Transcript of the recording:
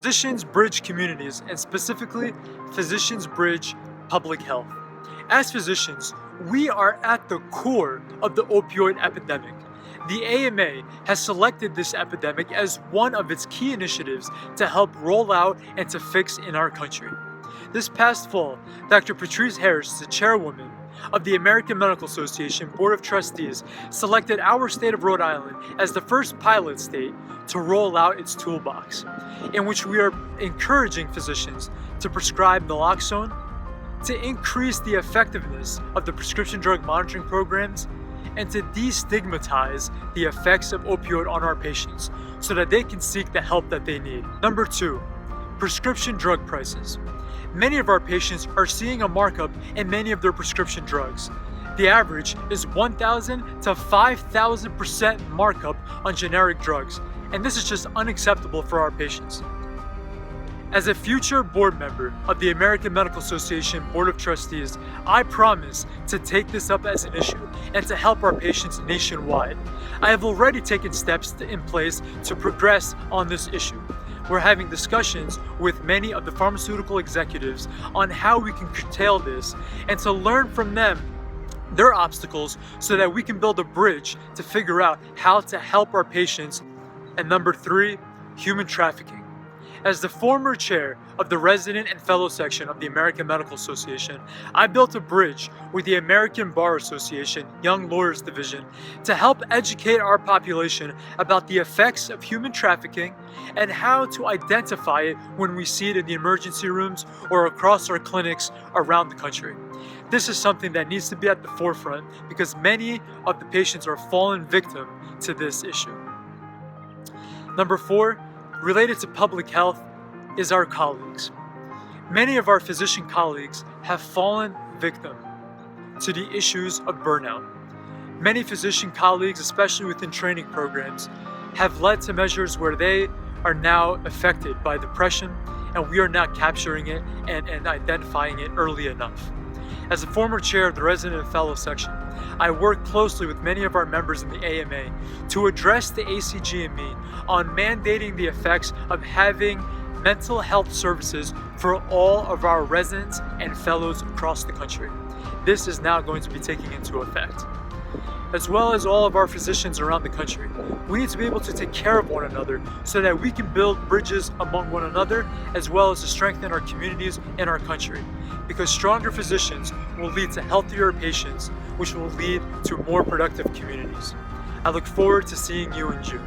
Physicians bridge communities, and specifically, physicians bridge public health. As physicians, we are at the core of the opioid epidemic. The AMA has selected this epidemic as one of its key initiatives to help roll out and to fix in our country. This past fall, Dr. Patrice Harris, the chairwoman of the American Medical Association Board of Trustees, selected our state of Rhode Island as the first pilot state to roll out its toolbox, in which we are encouraging physicians to prescribe naloxone, to increase the effectiveness of the prescription drug monitoring programs, and to destigmatize the effects of opioid on our patients so that they can seek the help that they need. Number 2, prescription drug prices. Many of our patients are seeing a markup in many of their prescription drugs. The average is 1,000 to 5,000% markup on generic drugs, and this is just unacceptable for our patients. As a future board member of the American Medical Association Board of Trustees, I promise to take this up as an issue and to help our patients nationwide. I have already taken steps in place to progress on this issue. We're having discussions with many of the pharmaceutical executives on how we can curtail this and to learn from them their obstacles so that we can build a bridge to figure out how to help our patients. And number 3, human trafficking. As the former chair of the resident and fellow section of the American Medical Association, I built a bridge with the American Bar Association Young Lawyers Division to help educate our population about the effects of human trafficking and how to identify it when we see it in the emergency rooms or across our clinics around the country. This is something that needs to be at the forefront because many of the patients are fallen victim to this issue. Number 4, related to public health, is our colleagues. Many of our physician colleagues have fallen victim to the issues of burnout. Many physician colleagues, especially within training programs, have led to measures where they are now affected by depression, and we are not capturing it and identifying it early enough. As a former chair of the resident and fellow section, I work closely with many of our members in the AMA to address the ACG and me on mandating the effects of having mental health services for all of our residents and fellows across the country. This is now going to be taking into effect. As well as all of our physicians around the country, we need to be able to take care of one another so that we can build bridges among one another as well as to strengthen our communities and our country. Because stronger physicians will lead to healthier patients, which will lead to more productive communities. I look forward to seeing you in June.